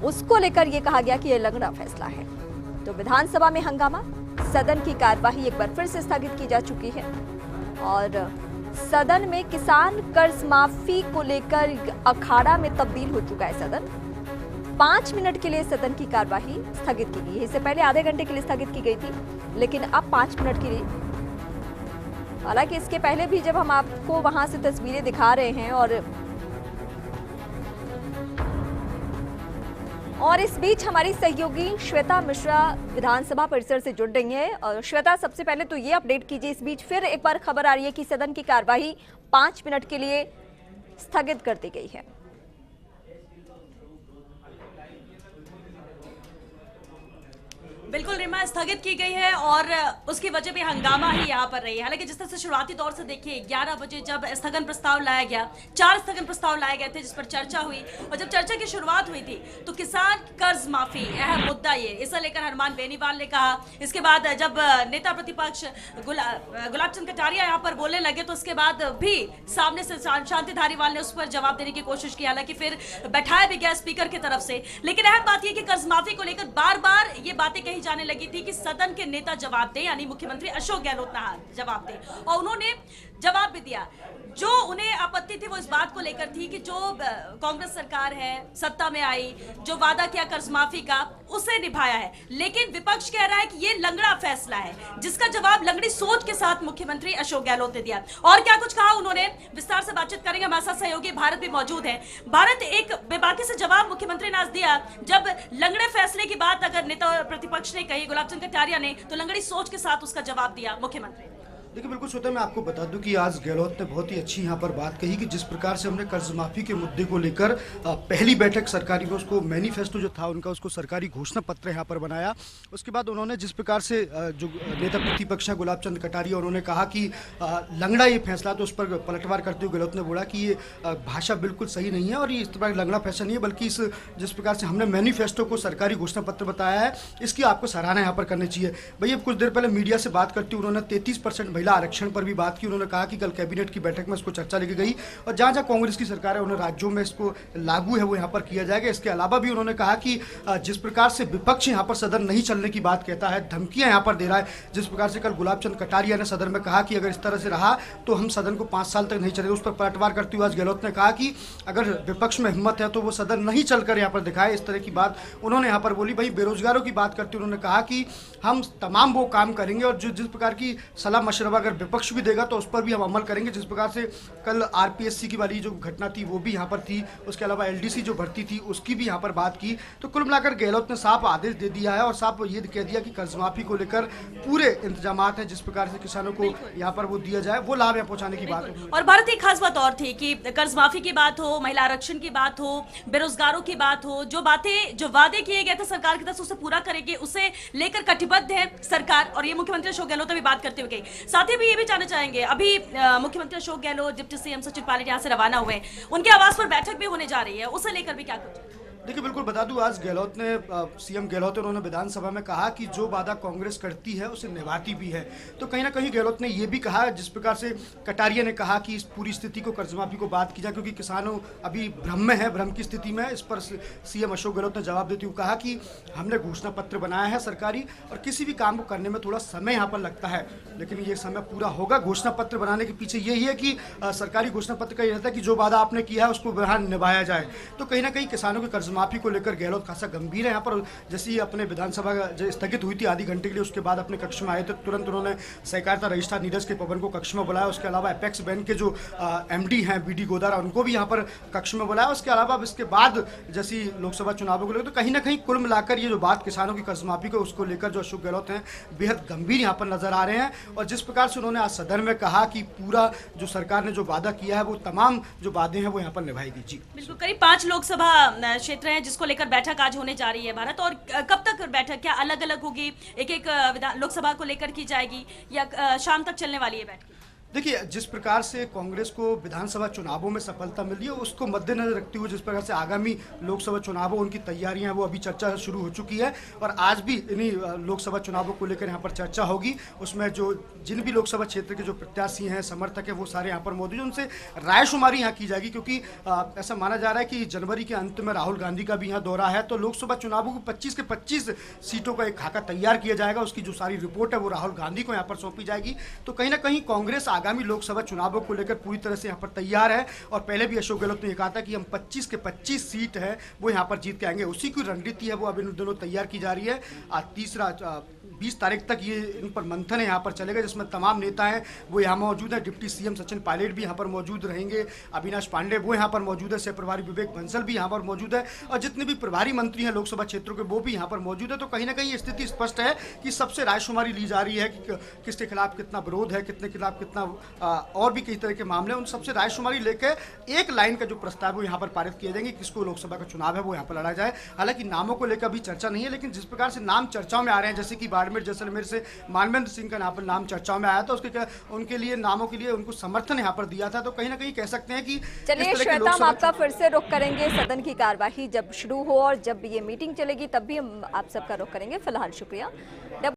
उसको लेकर यह कहा गया कि यह लंगड़ा फैसला है। तो विधानसभा में हंगामा, सदन की कार्यवाही एक बार फिर से स्थगित की जा चुकी है और सदन में किसान कर्ज माफी को लेकर अखाड़ा में तब्दील हो चुका है सदन। 5 मिनट के लिए सदन की कार्यवाही स्थगित की गई है। इससे पहले आधे घंटे के लिए स्थगित की गई थी, लेकिन अब 5 मिनट के लिए। हालांकि इसके पहले भी जब हम आपको वहां से तस्वीरें दिखा रहे हैं और इस बीच हमारी सहयोगी श्वेता मिश्रा विधानसभा परिसर से जुड़ रही हैं। और श्वेता, सबसे पहले तो ये अपडेट कीजिए, इस बीच फिर एक बार खबर आ रही है कि सदन की कार्यवाही 5 मिनट के लिए स्थगित कर दी गई है। बिल्कुल रिमा, स्थगित की गई है और उसकी वजह भी हंगामा ही यहाँ पर रही है। हालांकि जिस तरह से शुरुआती दौर से देखिए 11 बजे जब स्थगन प्रस्ताव लाया गया, 4 स्थगन प्रस्ताव लाए गए थे जिस पर चर्चा हुई और जब चर्चा की शुरुआत हुई थी तो किसान कर्ज माफी अहम मुद्दा ये, इसे लेकर हनुमान बेनीवाल ने कहा। इसके बाद जब नेता प्रतिपक्ष गुलाब चंद कटारिया यहाँ पर बोलने लगे तो उसके बाद भी सामने से शांति धारीवाल ने उस पर जवाब देने की कोशिश की। हालांकि फिर बैठाया भी गया स्पीकर की तरफ से, लेकिन अहम बात यह कि कर्ज माफी को लेकर बार बार ये बातें कही जाने लगी थी कि सदन के नेता जवाब दें, यानी मुख्यमंत्री अशोक गहलोत जवाब दें, और उन्होंने जवाब भी दिया। जो उन्हें आपत्ति थी वो इस बात को लेकर थी कि जो कांग्रेस सरकार है सत्ता में आई, जो वादा किया कर्ज माफी का उसे निभाया है, लेकिन विपक्ष कह रहा है कि ये लंगड़ा फैसला है, जिसका जवाब लंगड़ी सोच के साथ मुख्यमंत्री अशोक गहलोत ने दिया। और क्या कुछ कहा उन्होंने, विस्तार से बातचीत करेंगे। हमारे साथ सहयोगी भारत भी मौजूद है। भारत, एक बेबाकी से जवाब मुख्यमंत्री ने आज दिया। जब लंगड़े फैसले की बात अगर नेता प्रतिपक्ष ने कही, गुलाब चंद कटारिया ने, तो लंगड़ी सोच के साथ उसका जवाब दिया मुख्यमंत्री। देखिए, बिल्कुल श्वेता, मैं आपको बता दूं कि आज गहलोत ने बहुत ही अच्छी यहाँ पर बात कही कि जिस प्रकार से हमने कर्ज माफी के मुद्दे को लेकर पहली बैठक सरकारी में उसको मैनिफेस्टो जो था उनका, उसको सरकारी घोषणा पत्र यहाँ पर बनाया। उसके बाद उन्होंने जिस प्रकार से जो नेता प्रतिपक्ष है गुलाब चंद कटारिया, उन्होंने कहा कि लंगड़ा ये फैसला, तो उस पर पलटवार करते हुए गहलोत ने बोला कि ये भाषा बिल्कुल सही नहीं है और ये इस तरह लंगड़ा फैसला नहीं है, बल्कि इस जिस प्रकार से हमने मैनिफेस्टो को सरकारी घोषणा पत्र बताया है, इसकी आपको सराहना यहाँ पर करनी चाहिए। भैया, कुछ देर पहले मीडिया से बात करते हुए उन्होंने 33% महिला आरक्षण पर भी बात की। उन्होंने कहा कि कल कैबिनेट की बैठक में इसको चर्चा लेके गई और जहां जहां कांग्रेस की सरकार है उन्हें राज्यों में इसको लागू है वो यहां पर किया जाएगा। इसके अलावा भी उन्होंने कहा कि जिस प्रकार से विपक्ष यहां पर सदन नहीं चलने की बात कहता है, धमकियां यहां पर दे रहा है, जिस प्रकार से कल गुलाब चंद कटारिया ने सदन में कहा कि अगर इस तरह से रहा तो हम सदन को 5 साल तक नहीं चलेगा, उस पर पलटवार करते हुए आज गहलोत ने कहा कि अगर विपक्ष में हिम्मत है तो वो सदन नहीं चलकर यहाँ पर दिखाए। इस तरह की बात उन्होंने यहाँ पर बोली। वहीं बेरोजगारों की बात करते हुए उन्होंने कहा कि हम तमाम वो काम करेंगे और जिस प्रकार की सलाह मशवरा अगर विपक्ष भी देगा तो उस पर भी हम अमल करेंगे। जिस प्रकार से कल आरपीएससी की वाली जो घटना थी वो भी यहाँ पर थी, उसके अलावा एलडीसी जो भर्ती थी उसकी भी यहाँ पर बात की। तो कुल मिलाकर गहलोत ने साफ आदेश दे दिया है और साफ ये कह दिया कि कर्ज माफी को लेकर पूरे इंतजाम हैं, जिस प्रकार से किसानों को यहाँ पर वो दिया जाए, वो लाभ यहाँ पहुँचाने की बात है। और भारत, एक खास बात और थी कि कर्ज माफी की बात हो, महिला आरक्षण की बात हो, बेरोजगारों की बात हो, जो बातें, जो वादे किए गए थे सरकार की तरफ से उसे पूरा करेंगे, उसे लेकर कटिबद्ध है सरकार, और ये मुख्यमंत्री अशोक गहलोत ने भी बात करते हुए कही। साथ ही भी ये भी जानना चाहेंगे, अभी मुख्यमंत्री अशोक गहलोत, डिप्टी सीएम सचिन पायलट यहाँ से रवाना हुए, उनके आवास पर बैठक भी होने जा रही है, उसे लेकर भी क्या कुछ? देखिए, बिल्कुल बता दूं, आज गहलोत ने सीएम गहलोत उन्होंने विधानसभा में कहा कि जो वादा कांग्रेस करती है उसे निभाती भी है। तो कहीं ना कहीं गहलोत ने यह भी कहा, जिस प्रकार से कटारिया ने कहा कि इस पूरी स्थिति को कर्जमाफी को बात की जाए, क्योंकि किसानों अभी भ्रम में है, भ्रम की स्थिति में। इस पर सीएम अशोक गहलोत ने जवाब देते हुए कहा कि हमने घोषणा पत्र बनाया है सरकारी, और किसी भी काम को करने में थोड़ा समय यहाँ पर लगता है, लेकिन ये समय पूरा होगा। घोषणा पत्र बनाने के पीछे यही है कि सरकारी घोषणा पत्र का यह रहता है कि जो वादा आपने किया है उसको निभाया जाए। तो कहीं ना कहीं किसानों के कर्ज माफी को लेकर गहलोत खासा गंभीर है यहाँ पर। जैसे ही अपने विधानसभा जो स्थगित हुई थी आधी घंटे के लिए, उसके बाद अपने कक्ष में आए थे, तुरंत उन्होंने सहकारिता रजिस्ट्रार नीरज के पवन को कक्ष में बुलाया। उसके अलावा एपेक्स बैंक के जो एमडी हैं बीडी गोदारा, उनको भी यहाँ पर कक्ष में बुलाया। उसके अलावा इसके बाद जैसी लोकसभा चुनावों को लेकर, तो कहीं ना कहीं कुल मिलाकर ये जो बात किसानों की कर्ज माफी को उसको लेकर जो अशोक गहलोत हैं बेहद गंभीर यहाँ पर नजर आ रहे हैं। और जिस प्रकार से उन्होंने आज सदन में कहा कि पूरा जो सरकार ने जो वादा किया है वो तमाम जो वादे हैं वो यहाँ पर निभाएगी। जी बिल्कुल, करीब 5 लोकसभा क्षेत्र हैं जिसको लेकर बैठक आज होने जा रही है भारत। और कब तक बैठक, क्या अलग अलग होगी, एक एक लोकसभा को लेकर की जाएगी या शाम तक चलने वाली है बैठक? देखिए, जिस प्रकार से कांग्रेस को विधानसभा चुनावों में सफलता मिली है, उसको मद्देनजर रखते हुए जिस प्रकार से आगामी लोकसभा चुनावों उनकी तैयारियां हैं वो अभी चर्चा शुरू हो चुकी है और आज भी इन्हीं लोकसभा चुनावों को लेकर यहाँ पर चर्चा होगी। उसमें जो जिन भी लोकसभा क्षेत्र के जो प्रत्याशी हैं, समर्थक हैं, वो सारे यहाँ पर मौजूद हैं। उनसे रायशुमारी यहाँ की जाएगी क्योंकि ऐसा माना जा रहा है कि जनवरी के अंत में राहुल गांधी का भी यहाँ दौरा है, तो लोकसभा चुनावों को 25 के 25 सीटों का एक खाका तैयार किया जाएगा। उसकी जो सारी रिपोर्ट है वो राहुल गांधी को यहाँ पर सौंपी जाएगी। तो कहीं ना कहीं कांग्रेस आगामी लोकसभा चुनावों को लेकर पूरी तरह से यहाँ पर तैयार है और पहले भी अशोक गहलोत ने कहा था कि हम 25 के 25 सीट है वो यहाँ पर जीत के आएंगे। उसी की रणनीति है वो अब इन दिनों तैयार की जा रही है। 20 तारीख तक ये इन पर मंथन है यहाँ पर चलेगा, जिसमें तमाम नेता हैं वो यहाँ मौजूद हैं। डिप्टी सीएम सचिन पायलट भी यहाँ पर मौजूद रहेंगे, अविनाश पांडे वो यहाँ पर मौजूद है, सह प्रभारी विवेक बंसल भी यहाँ पर मौजूद है और जितने भी प्रभारी मंत्री हैं लोकसभा क्षेत्रों के वो भी यहाँ पर मौजूद है। तो कहीं ना कहीं ये स्थिति स्पष्ट है कि सबसे रायशुमारी ली जा रही है कि किसके खिलाफ कितना विरोध है, कितने खिलाफ कितना और भी कई तरह के मामले, उन सबसे रायशुमारी लेकर एक लाइन का जो प्रस्ताव है वो यहाँ पर पारित किए जाएंगे, किसको लोकसभा का चुनाव है वो यहाँ पर लड़ा जाए। हालांकि नामों को लेकर भी चर्चा नहीं है, लेकिन जिस प्रकार से नाम चर्चाओं में आ रहे हैं, जैसे कि बाड़मेर जैसलमेर से मानवेंद्र सिंह का नाम चर्चाओं में आया था, उनके लिए नामों के लिए उनको समर्थन यहाँ पर दिया था। तो कहीं ना कहीं कह सकते हैं कि चलिए श्वेता, हम आपका फिर से रुख करेंगे। सदन की कार्यवाही जब शुरू हो और जब ये मीटिंग चलेगी तब भी हम आप सबका रुख करेंगे। फिलहाल शुक्रिया।